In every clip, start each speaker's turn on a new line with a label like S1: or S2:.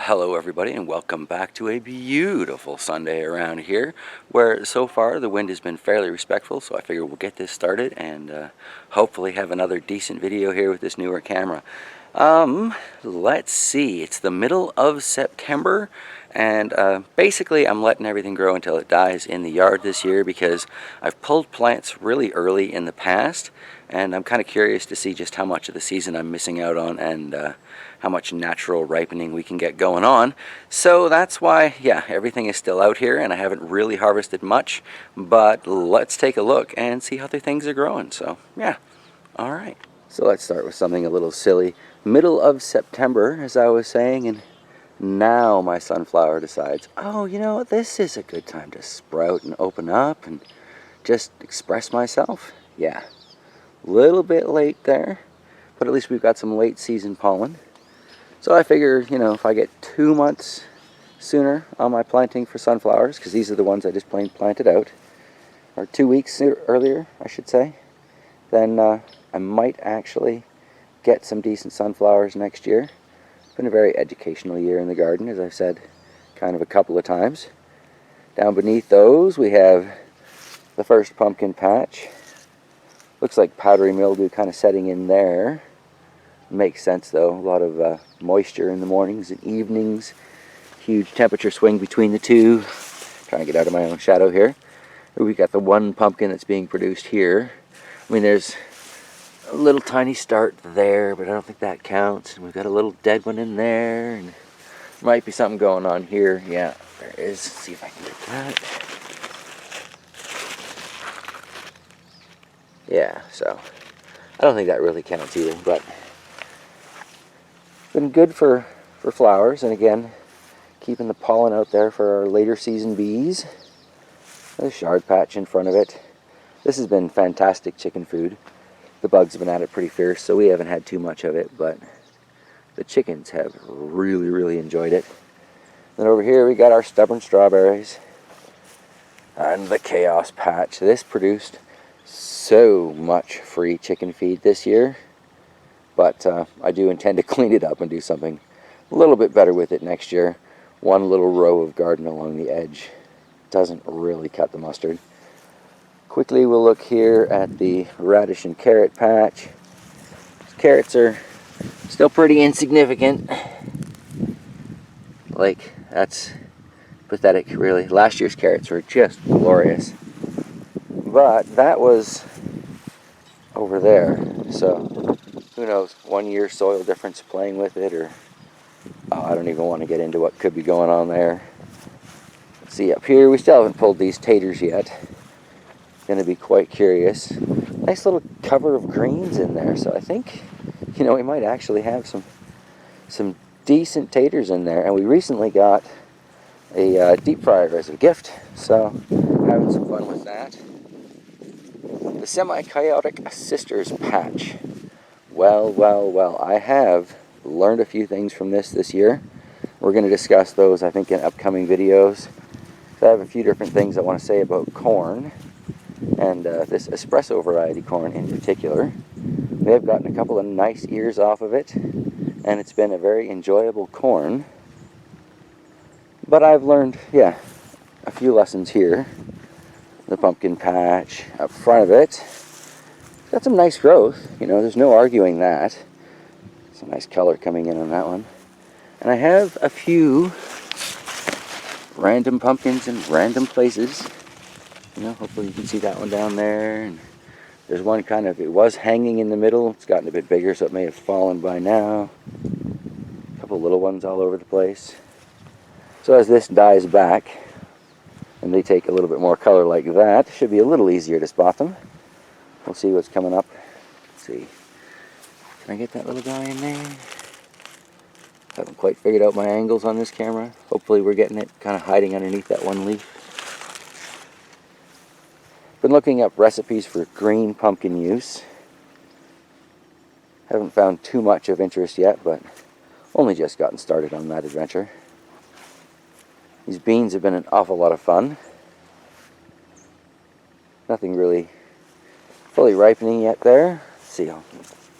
S1: Hello everybody and welcome back to a beautiful Sunday around here, where so far the wind has been fairly respectful, so I figure we'll get this started and hopefully have another decent video here with this newer camera. Let's see, it's the middle of September, and basically I'm letting everything grow until it dies in the yard this year because I've pulled plants really early in the past, and I'm kind of curious to see just how much of the season I'm missing out on and how much natural ripening we can get going on. So that's why, yeah, everything is still out here and I haven't really harvested much, but let's take a look and see how the things are growing. So yeah, all right. So let's start with something a little silly. Middle of September, as I was saying, and now my sunflower decides, oh, you know what, this is a good time to sprout and open up and just express myself. Yeah, a little bit late there, but at least we've got some late season pollen. So I figure, you know, if I get 2 months sooner on my planting for sunflowers, because these are the ones I just plain planted out, or 2 weeks earlier, I should say, then I might actually get some decent sunflowers next year. It's been a very educational year in the garden, as I've said kind of a couple of times. Down beneath those we have the first pumpkin patch. Looks like powdery mildew kind of setting in there. Makes sense though, a lot of moisture in the mornings and evenings, huge temperature swing between the two. Trying to get out of my own shadow here. We've got the one pumpkin that's being produced here. I mean, there's a little tiny start there, but I don't think that counts. And we've got a little dead one in there, and there might be something going on here. Yeah, there is. Let's see if I can get that. Yeah, so I don't think that really counts either, but been good for flowers, and again, keeping the pollen out there for our later season bees. There's a shard patch in front of it. This has been fantastic chicken food. The bugs have been at it pretty fierce, so we haven't had too much of it, but the chickens have really enjoyed it. Then over here we got our stubborn strawberries and the chaos patch. This produced so much free chicken feed this year. But I do intend to clean it up and do something a little bit better with it next year. One little row of garden along the edge doesn't really cut the mustard. Quickly we'll look here at the radish and carrot patch. Carrots are still pretty insignificant. Like, that's pathetic really. Last year's carrots were just glorious. But that was over there, so who knows, 1 year soil difference playing with it, or I don't even want to get into what could be going on there. Let's see, up here we still haven't pulled these taters yet. Going to be quite curious. Nice little cover of greens in there, so I think, you know, we might actually have some decent taters in there. And we recently got a deep fryer as a gift, so having some fun with that. The semi-chaotic sisters patch. Well, I have learned a few things from this year. We're going to discuss those, I think, in upcoming videos. So I have a few different things I want to say about corn, and this espresso variety corn in particular. We have gotten a couple of nice ears off of it, and it's been a very enjoyable corn. But I've learned, yeah, a few lessons here. The pumpkin patch up front of it. Got some nice growth, you know, there's no arguing that. Some nice color coming in on that one. And I have a few random pumpkins in random places. You know, hopefully you can see that one down there. And there's one kind of, it was hanging in the middle. It's gotten a bit bigger, so it may have fallen by now. A couple little ones all over the place. So as this dies back, and they take a little bit more color like that, it should be a little easier to spot them. We'll see what's coming up. Let's see. Can I get that little guy in there? Haven't quite figured out my angles on this camera. Hopefully we're getting it kind of hiding underneath that one leaf. Been looking up recipes for green pumpkin use. Haven't found too much of interest yet, but only just gotten started on that adventure. These beans have been an awful lot of fun. Nothing really fully ripening yet there. Let's see, I'll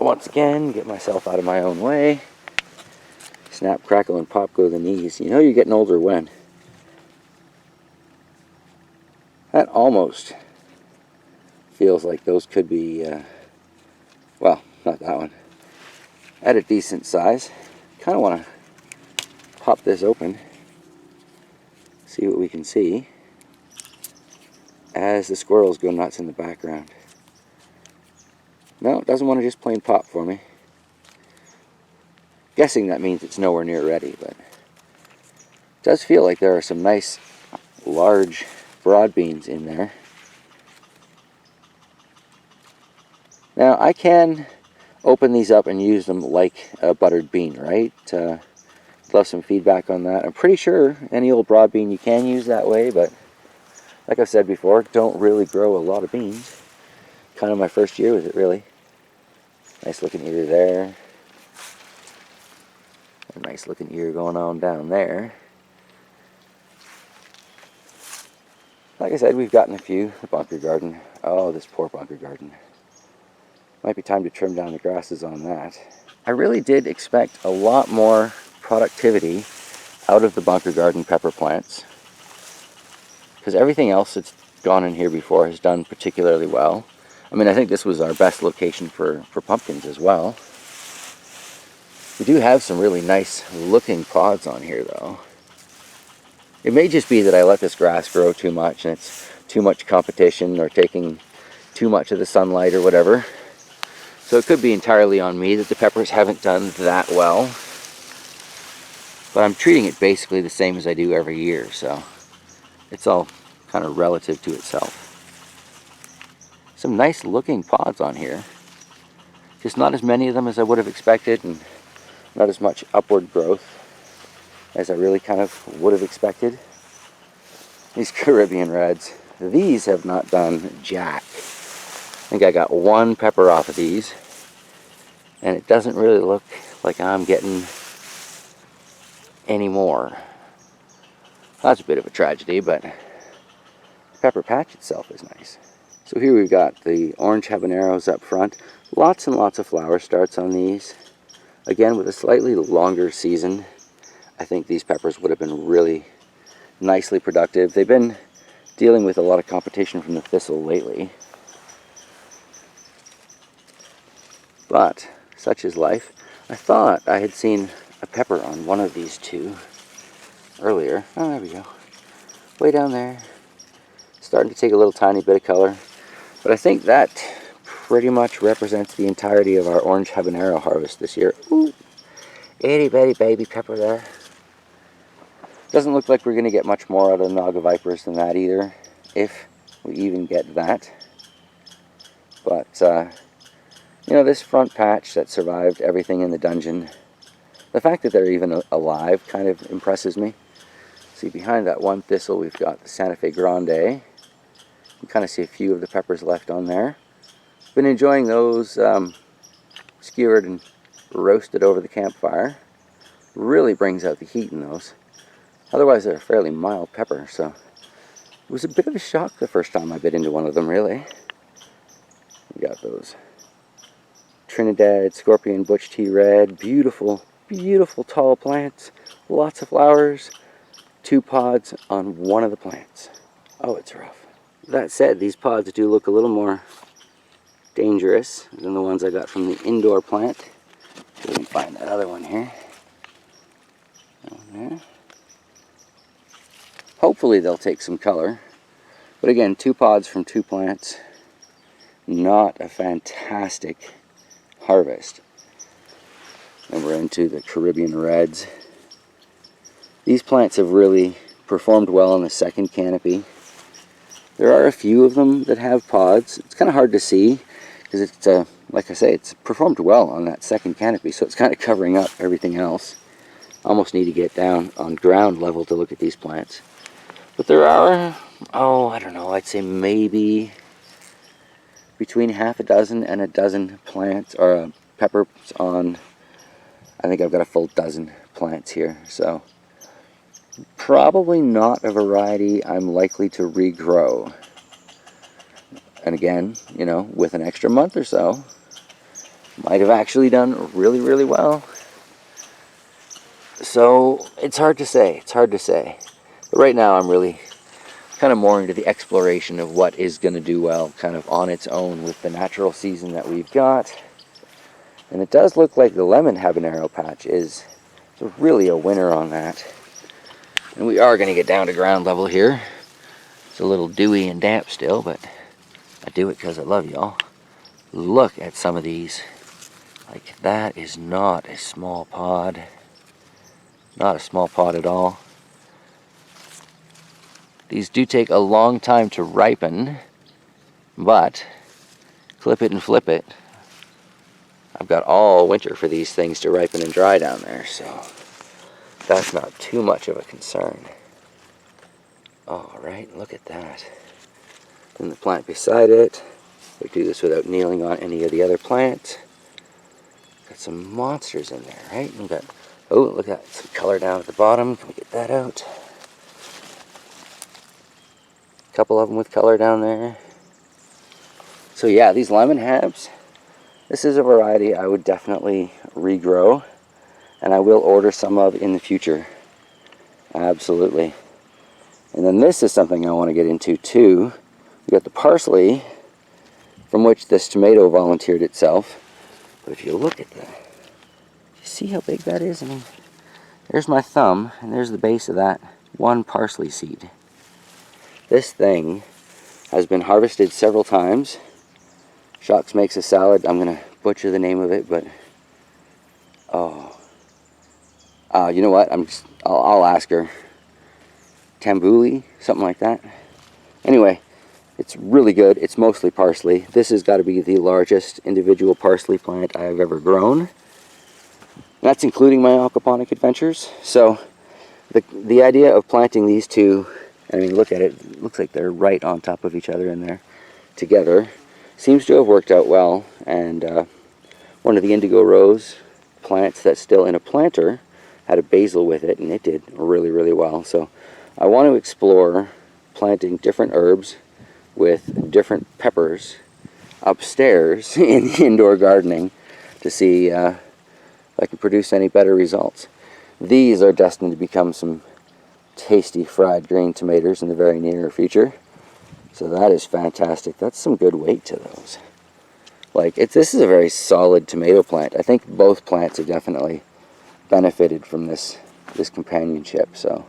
S1: once again get myself out of my own way. Snap, crackle, and pop go the knees. You know you're getting older when. That almost feels like those could be, well, not that one, at a decent size. Kind of want to pop this open, see what we can see as the squirrels go nuts in the background. No, it doesn't want to just plain pop for me. Guessing that means it's nowhere near ready, but it does feel like there are some nice large broad beans in there. Now I can open these up and use them like a buttered bean, right? Love some feedback on that. I'm pretty sure any old broad bean you can use that way, but like I've said before, don't really grow a lot of beans. Kind of my first year with it, really. Nice looking ear there. A nice looking ear going on down there. Like I said, we've gotten a few. The bunker garden. Oh, this poor bunker garden. Might be time to trim down the grasses on that. I really did expect a lot more productivity out of the bunker garden pepper plants, because everything else that's gone in here before has done particularly well. I mean, I think this was our best location for pumpkins as well. We do have some really nice looking pods on here though. It may just be that I let this grass grow too much and it's too much competition or taking too much of the sunlight or whatever. So it could be entirely on me that the peppers haven't done that well. But I'm treating it basically the same as I do every year, so it's all kind of relative to itself. Some nice looking pods on here. Just not as many of them as I would have expected, and not as much upward growth as I really kind of would have expected. These Caribbean Reds, these have not done jack. I think I got one pepper off of these, and it doesn't really look like I'm getting any more. That's a bit of a tragedy, but the pepper patch itself is nice. So here we've got the orange habaneros up front. Lots and lots of flower starts on these. Again, with a slightly longer season, I think these peppers would have been really nicely productive. They've been dealing with a lot of competition from the thistle lately. But such is life. I thought I had seen a pepper on one of these two earlier. Oh, there we go. Way down there. Starting to take a little tiny bit of color. But I think that pretty much represents the entirety of our orange habanero harvest this year. Ooh, itty bitty baby pepper there. Doesn't look like we're going to get much more out of the Naga Vipers than that either, if we even get that. But, you know, this front patch that survived everything in the dungeon, the fact that they're even alive kind of impresses me. See, behind that one thistle we've got the Santa Fe Grande. You can kind of see a few of the peppers left on there. Been enjoying those skewered and roasted over the campfire. Really brings out the heat in those. Otherwise they're a fairly mild pepper, so it was a bit of a shock the first time I bit into one of them, really. We got those Trinidad Scorpion Butch Tea Red. Beautiful, beautiful tall plants. Lots of flowers. 2 pods on one of the plants. Oh, it's rough. That said, these pods do look a little more dangerous than the ones I got from the indoor plant. So we can find that other one here. That one there. Hopefully they'll take some color. But again, 2 pods from 2 plants. Not a fantastic harvest. And we're into the Caribbean Reds. These plants have really performed well on the second canopy. There are a few of them that have pods. It's kind of hard to see because it's, like I say, it's performed well on that second canopy, so it's kind of covering up everything else. Almost need to get down on ground level to look at these plants. But there are, oh, I don't know, I'd say maybe between half a dozen and a dozen plants, or peppers on, I think I've got a full dozen plants here, so probably not a variety I'm likely to regrow. And again, you know, with an extra month or so, might have actually done really, really well. So it's hard to say. It's hard to say. But right now I'm really kind of more into the exploration of what is going to do well kind of on its own with the natural season that we've got. And it does look like the lemon habanero patch is really a winner on that. And we are going to get down to ground level here. It's a little dewy and damp still, but I do it because I love y'all. Look at some of these. Like, that is not a small pod. Not a small pod at all. These do take a long time to ripen, but clip it and flip it. I've got all winter for these things to ripen and dry down there, so that's not too much of a concern. Alright, look at that. And the plant beside it. We do this without kneeling on any of the other plants. Got some monsters in there, right? We've got, oh, look at that, some color down at the bottom. Can we get that out? A couple of them with color down there. So yeah, these lemon habs, this is a variety I would definitely regrow, and I will order some of in the future. Absolutely. And then this is something I want to get into too. We got the parsley, from which this tomato volunteered itself. But if you look at that, you see how big that is? I mean, there's my thumb, and there's the base of that one parsley seed. This thing has been harvested several times. Shocks makes a salad. I'm going to butcher the name of it, but you know what? I'll ask her. Tambuli, something like that. Anyway, it's really good. It's mostly parsley. This has got to be the largest individual parsley plant I have ever grown. That's including my aquaponic adventures. So the idea of planting these two, I mean, look at it. It looks like they're right on top of each other in there together. Seems to have worked out well. And one of the indigo rose plants that's still in a planter had a basil with it, and it did really, really well. So I want to explore planting different herbs with different peppers upstairs in the indoor gardening to see if I can produce any better results. These are destined to become some tasty fried green tomatoes in the very near future. So that is fantastic. That's some good weight to those. Like, this is a very solid tomato plant. I think both plants have definitely benefited from this companionship. So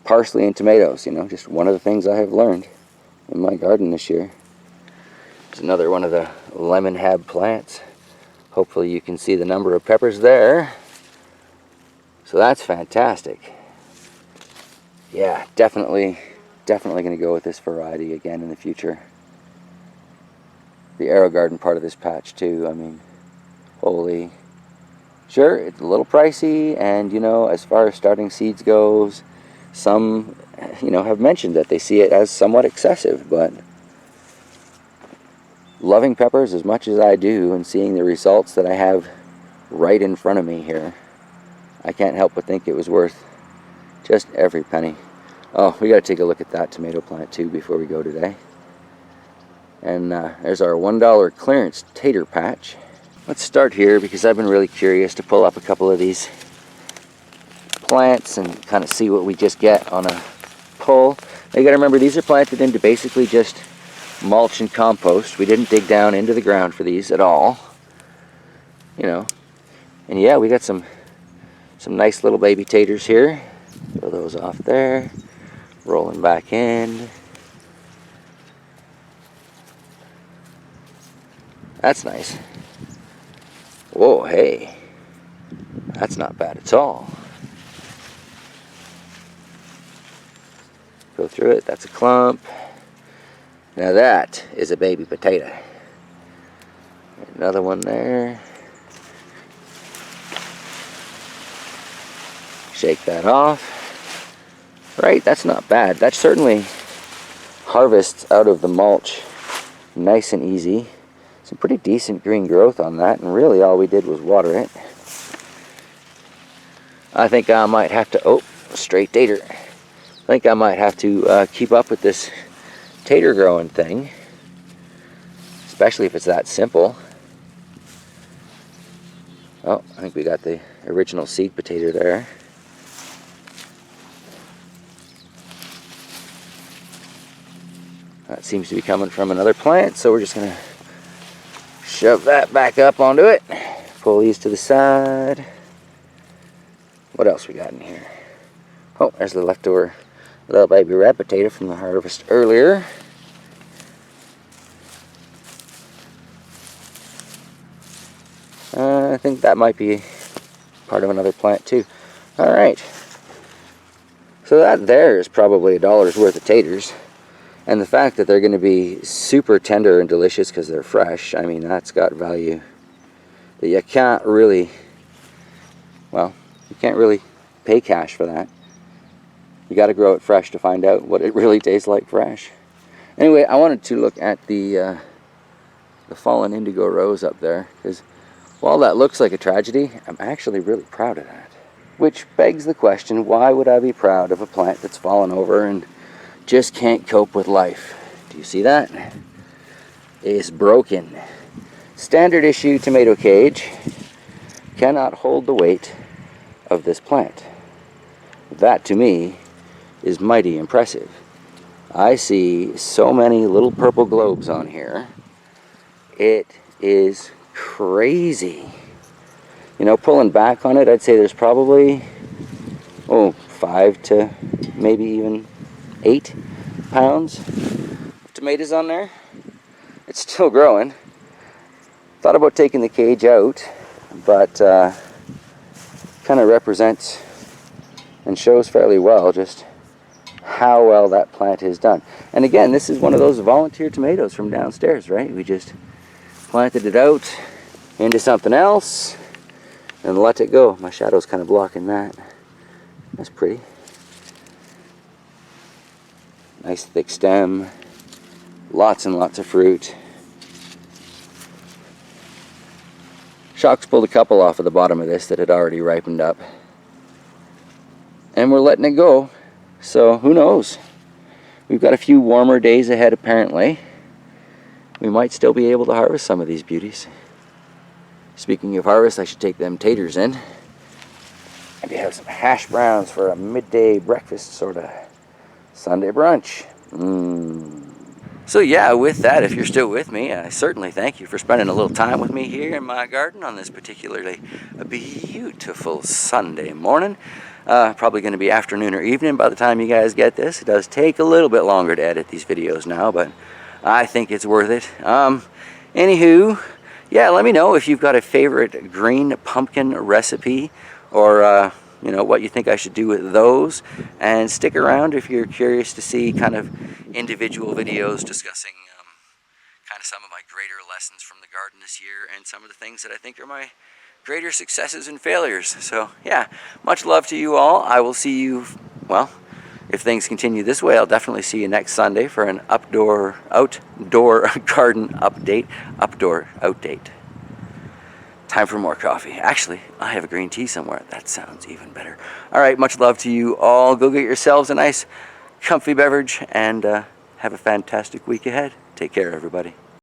S1: parsley and tomatoes, you know, just one of the things I have learned in my garden this year. There's another one of the lemon hab plants. Hopefully you can see the number of peppers there. So that's fantastic. Yeah, definitely going to go with this variety again in the future. The AeroGarden part of this patch too, I mean, holy. Sure, it's a little pricey, and you know, as far as starting seeds goes, some, you know, have mentioned that they see it as somewhat excessive, but loving peppers as much as I do and seeing the results that I have right in front of me here, I can't help but think it was worth just every penny. Oh, we got to take a look at that tomato plant too before we go today. And there's our $1 clearance tater patch. Let's start here because I've been really curious to pull up a couple of these plants and kind of see what we just get on a pull. Now you got to remember, these are planted into basically just mulch and compost. We didn't dig down into the ground for these at all. You know, and yeah, we got some nice little baby taters here. Throw those off there. Rolling back in. That's nice. Whoa, hey. That's not bad at all. Go through it. That's a clump. Now that is a baby potato. Another one there. Shake that off. Right, that's not bad. That certainly harvests out of the mulch nice and easy. Some pretty decent green growth on that, and really all we did was water it. I think I might have to, oh, straight tater. I think I might have to keep up with this tater growing thing, especially if it's that simple. Oh, I think we got the original seed potato there. That seems to be coming from another plant, so we're just going to shove that back up onto it. Pull these to the side. What else we got in here? Oh, there's the leftover little baby red potato from the harvest earlier. I think that might be part of another plant too. Alright. So that there is probably $1's worth of taters. And the fact that they're going to be super tender and delicious because they're fresh, I mean, that's got value that you can't really, well, you can't really pay cash for that. You got to grow it fresh to find out what it really tastes like fresh. Anyway, I wanted to look at the fallen indigo rose up there, because while that looks like a tragedy, I'm actually really proud of that. Which begs the question, why would I be proud of a plant that's fallen over and just can't cope with life? Do you see that? It's broken. Standard issue tomato cage cannot hold the weight of this plant. That to me is mighty impressive. I see so many little purple globes on here. It is crazy. You know, pulling back on it, I'd say there's probably 5 to maybe even 8 pounds of tomatoes on there. It's still growing. Thought about taking the cage out, but kind of represents and shows fairly well just how well that plant is done. And again, this is one of those volunteer tomatoes from downstairs, right? We just planted it out into something else and let it go. My shadow's kind of blocking that. That's pretty. Nice thick stem, lots and lots of fruit. Shock's pulled a couple off of the bottom of this that had already ripened up. And we're letting it go, so who knows? We've got a few warmer days ahead apparently. We might still be able to harvest some of these beauties. Speaking of harvest, I should take them taters in. Maybe have some hash browns for a midday breakfast sort of Sunday brunch. So yeah, with that, if you're still with me, I certainly thank you for spending a little time with me here in my garden on this particularly beautiful Sunday morning. Probably going to be afternoon or evening by the time you guys get this. It does take a little bit longer to edit these videos now, but I think it's worth it. Anywho, yeah, let me know if you've got a favorite green pumpkin recipe, or you know, what you think I should do with those. And stick around if you're curious to see kind of individual videos discussing kind of some of my greater lessons from the garden this year and some of the things that I think are my greater successes and failures. So yeah, much love to you all. I will see you, well, if things continue this way, I'll definitely see you next Sunday for an outdoor garden update. Time for more coffee. Actually, I have a green tea somewhere. That sounds even better. All right, much love to you all. Go get yourselves a nice, comfy beverage, and have a fantastic week ahead. Take care, everybody.